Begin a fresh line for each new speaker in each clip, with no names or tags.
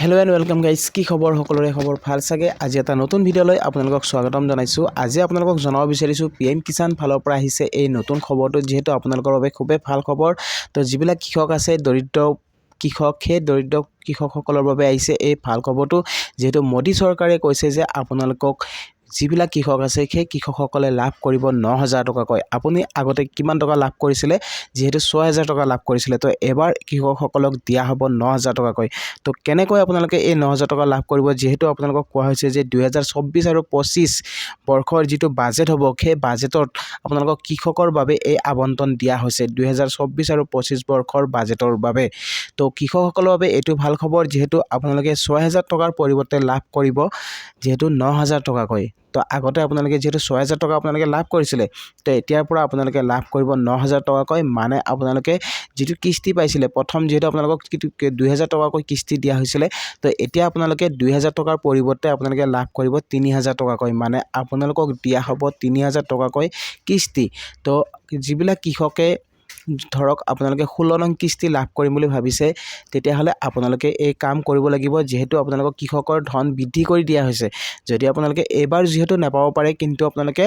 Hello' and welcome guys কি খবৰ সকলোৰে খবৰ ভাল চাগে আজি এটা নতুন ভিডিঅ'লৈ আপোনালোকক স্বাগতম জনাইছোঁ আজি আপোনালোকক জনাব বিচাৰিছোঁ PM কিষাণ ফালৰ পৰা আহিছে এই নতুন খবৰটো যিহেতু আপোনালোকৰ বাবে খুবেই ভাল খবৰ তো যিবিলাক কৃষক আছে দৰিদ্ৰ কৃষক সেই দৰিদ্ৰ কৃষকসকলৰ বাবে আহিছে এই ভাল খবৰটো যেহেতু মোদী চৰকাৰে কৈছে যে আপোনালোকক যিবিলাক কৃষক আছে সেই কৃষকসকলে লাভ কৰিব ৯,০০০ টকাকৈ আপুনি আগতে কিমান টকা লাভ কৰিছিলে যেহেতু ৬,০০০ টকা লাভ কৰিছিলে তো এবাৰ কৃষকসকলক দিয়া হ'ব ৯,০০০ টকাকৈ তো কেনেকৈ আপোনালোকে এই ৯,০০০ টকা লাভ কৰিব যেহেতু আপোনালোকক কোৱা হৈছে যে 2024 আৰু 25 বৰ্ষৰ যিটো বাজেট হ'ব সেই বাজেটত আপোনালোকক কৃষকৰ বাবে এই আবণ্টন দিয়া হৈছে 2024 আৰু 25 বৰ্ষৰ বাজেটৰ বাবে তো কৃষকসকলৰ বাবে এইটো ভাল খবৰ যেহেতু আপোনালোকে ৬,০০০ টকাৰ পৰিৱৰ্তে লাভ কৰিব যেহেতু ৯,০০০ টকাকৈ তো আগতে আপোনালোকে যেহেতু ৬,০০০ টকা আপোনালোকে লাভ কৰিছিলে তো এতিয়াৰ পৰা আপোনালোকে লাভ কৰিব ৯,০০০ টকাকৈ মানে আপোনালোকে যিটো কিস্তি পাইছিলে প্ৰথম যেহেতু আপোনালোকক ২,০০০ টকাকৈ কিস্তি দিয়া হৈছিলে তো এতিয়া আপোনালোকে ২,০০০ টকাৰ পৰিৱৰ্তে আপোনালোকে লাভ কৰিব ৩,০০০ টকাকৈ মানে আপোনালোকক দিয়া হ'ব ৩,০০০ টকাকৈ কিস্তি তো যিবিলাক কৃষকে ধৰক আপোনালোকে 16 নং কিস্তি লাভ কৰিম বুলি ভাবিছে তেতিয়াহ'লে আপোনালোকে এই কাম কৰিব লাগিব যেহেতু আপোনালোকক কৃষকৰ ধন বৃদ্ধি কৰি দিয়া হৈছে যদি আপোনালোকে এবাৰ যেহেতু নাপাব পাৰে কিন্তু আপোনালোকে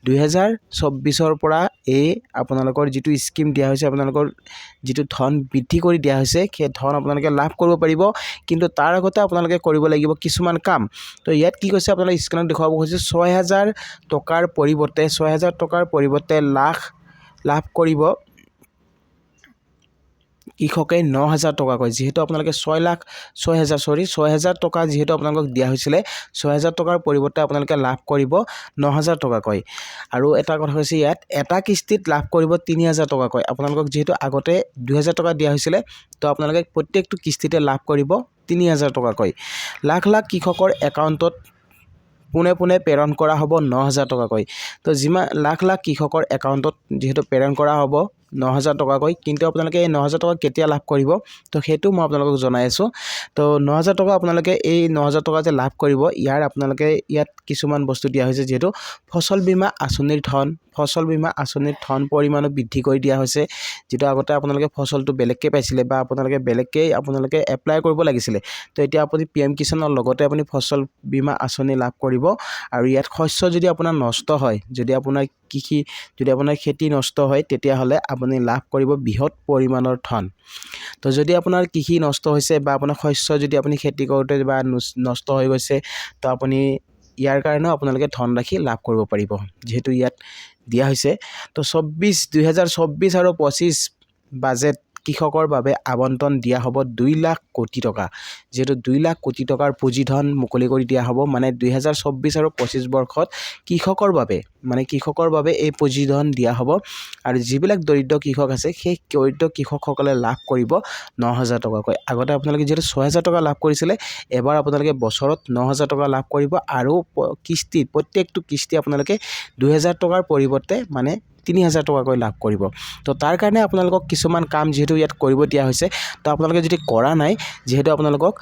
2024ৰ পৰা এই আপোনালোকৰ যিটো স্কিম দিয়া হৈছে আপোনালোকৰ যিটো ধন বৃদ্ধি কৰি দিয়া হৈছে সেই ধন আপোনালোকে লাভ কৰিব পাৰিব কিন্তু তাৰ আগতে আপোনালোকে কৰিব লাগিব কিছুমান কাম তো ইয়াত কি কৈছে আপোনালোকে স্ক্ৰীনত দেখুৱাব হৈছে ৬,০০০ টকাৰ পৰিৱৰ্তে লাভ কৰিব কৃষকে ৯,০০০ টকাকৈ যেহেতু আপোনালোকে ৬,০০০ টকা যেহেতু আপোনালোকক দিয়া হৈছিলে ৬,০০০ টকাৰ পৰিৱৰ্তে আপোনালোকে লাভ কৰিব ৯,০০০ টকাকৈ আৰু এটা কথা হৈছে ইয়াত এটা কিস্তিত লাভ কৰিব ৩,০০০ টকাকৈ আপোনালোকক যেহেতু আগতে ২,০০০ টকা দিয়া হৈছিলে তো আপোনালোকে প্ৰত্যেকটো কিস্তিতে লাভ কৰিব ৩,০০০ টকাকৈ লাখ লাখ কৃষকৰ একাউণ্টত পোনে পোনে প্ৰেৰণ কৰা হ'ব ৯,০০০ টকাকৈ তো যিমান লাখ লাখ কৃষকৰ একাউণ্টত যেহেতু প্ৰেৰণ কৰা হ'ব ৯,০০০ টকাকৈ কিন্তু আপোনালোকে এই ৯,০০০ টকা কেতিয়া লাভ কৰিব তো সেইটো মই আপোনালোকক জনাই আছোঁ তো ৯,০০০ টকা আপোনালোকে এই ৯,০০০ টকা যে লাভ কৰিব আপোনালোকে ইয়াত কিছুমান বস্তু দিয়া হৈছে যিহেতু ফচল বীমা আঁচনিৰ ধন পৰিমাণো বৃদ্ধি কৰি দিয়া হৈছে যিটো আগতে আপোনালোকে ফচলটো বেলেগকৈ পাইছিলে বা আপোনালোকে এপ্লাই কৰিব লাগিছিলে তো এতিয়া আপুনি PM কিষাণৰ লগতে আপুনি ফচল বীমা আঁচনি লাভ কৰিব আৰু ইয়াত শস্য যদি আপোনাৰ নষ্ট হয় যদি আপোনাৰ খেতি নষ্ট হয় তেতিয়াহ'লে আপুনি লাভ কৰিব বৃহৎ পৰিমাণৰ ধন তো যদি আপোনাৰ কৃষি নষ্ট হৈছে বা আপোনাৰ শস্য যদি আপুনি খেতি কৰোঁতে বা নষ্ট হৈ গৈছে তো আপুনি ইয়াৰ কাৰণেও আপোনালোকে ধনৰাশি লাভ কৰিব পাৰিব যেহেতু ইয়াত দিয়া হৈছে তো 2024 আৰু 25 বাজেট কৃষকৰ বাবে আবণ্টন দিয়া হ'ব 2 লাখ কোটি টকা যেহেতু 2 লাখ কোটি টকাৰ পুঁজিধন মুকলি কৰি দিয়া হ'ব মানে 2024 আৰু 25 বৰ্ষত কৃষকৰ বাবে এই পুঁজিধন দিয়া হ'ব আৰু যিবিলাক দৰিদ্ৰ কৃষক আছে সেই দৰিদ্ৰ কৃষকসকলে লাভ কৰিব ৯,০০০ টকাকৈ আগতে আপোনালোকে যেহেতু ৬,০০০ টকা লাভ কৰিছিলে এবাৰ আপোনালোকে বছৰত ৯,০০০ টকা লাভ কৰিব আৰু প্ৰত্যেকটো কিস্তি আপোনালোকে ২,০০০ টকাৰ পৰিৱৰ্তে মানে ৩,০০০ টকাকৈ লাভ কৰিব তো তাৰ কাৰণে আপোনালোকক কিছুমান কাম যেহেতু ইয়াত কৰিব দিয়া হৈছে তো আপোনালোকে যদি কৰা নাই যেহেতু আপোনালোকক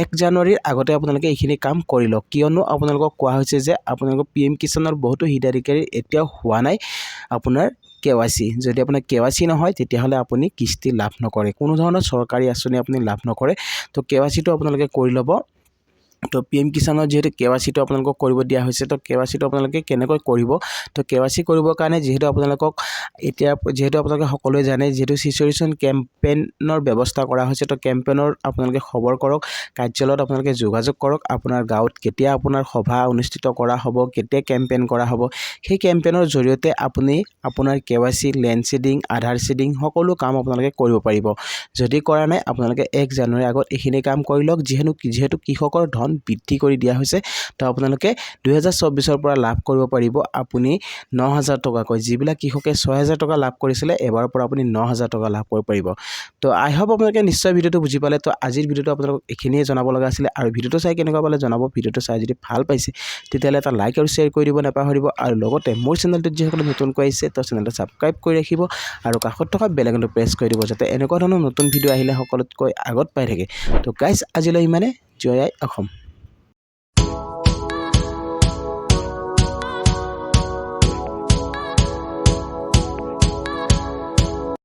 1 জানুৱাৰীৰ আগতে আপোনালোকে এইখিনি কাম কৰি লওক কিয়নো আপোনালোকক কোৱা হৈছে যে আপোনালোকক PM কিষাণৰ বহুতো হিতাধিকাৰী এতিয়াও হোৱা নাই আপোনাৰ KYC যদি আপোনাৰ KYC নহয় তেতিয়াহ'লে আপুনি কিস্তি লাভ নকৰে কোনো ধৰণৰ চৰকাৰী আঁচনি আপুনি লাভ নকৰে তো KYCটো আপোনালোকে কৰি ল'ব তো PM কিষাণৰ যেহেতু KYCটো আপোনালোকক কৰিব দিয়া হৈছে তো KYCটো আপোনালোকে কেনেকৈ কৰিব তো KYC কৰিবৰ কাৰণে যেহেতু আপোনালোকক আপোনালোকে সকলোৱে জানে যেহেতু চিচুৱেশ্যন কেম্পেইনৰ ব্যৱস্থা কৰা হৈছে তো কেম্পেইনৰ আপোনালোকে খবৰ কৰক কাৰ্যালয়ত আপোনালোকে যোগাযোগ কৰক আপোনাৰ গাঁৱত কেতিয়া আপোনাৰ সভা অনুষ্ঠিত কৰা হ'ব কেতিয়া কেম্পেইন কৰা হ'ব সেই কেম্পেইনৰ জৰিয়তে আপুনি আপোনাৰ KYC লেণ্ড চিডিং আধাৰ চিডিং সকলো কাম আপোনালোকে কৰিব পাৰিব যদি কৰা নাই আপোনালোকে 1 জানুৱাৰীৰ আগত এইখিনি কাম কৰি লওক যিহেতু কৃষকৰ ধন বৃদ্ধি কৰি দিয়া হৈছে তো আপোনালোকে 2024ৰ পৰা লাভ কৰিব পাৰিব আপুনি ৯,০০০ টকাকৈ যিবিলাক কৃষকে ৬,০০০ টকা লাভ কৰিছিলে এবাৰৰ পৰা আপুনি ৯,০০০ টকা লাভ কৰিব পাৰিব তো আই হোপ আপোনালোকে নিশ্চয় ভিডিঅ'টো বুজি পালে তো আজিৰ ভিডিঅ'টো আপোনালোকক এইখিনিয়ে জনাব লগা আছিলে আৰু ভিডিঅ'টো চাই কেনেকুৱা পালে জনাব ভিডিঅ'টো চাই যদি ভাল পাইছে তেতিয়াহ'লে এটা লাইক আৰু শ্বেয়াৰ কৰি দিব নাপাহৰিব আৰু লগতে মোৰ চেনেলটোত যিসকলে নতুনকৈ আহিছে তো চেনেলটো ছাবস্ক্ৰাইব কৰি ৰাখিব আৰু কাষত থকা বেল আইকনটো প্ৰেছ কৰি দিব যাতে এনেকুৱা ধৰণৰ নতুন ভিডিঅ' আহিলে সকলোতকৈ আগত পাই থাকে তো গাইজ আজিলৈ ইমানে জয় আই অসম।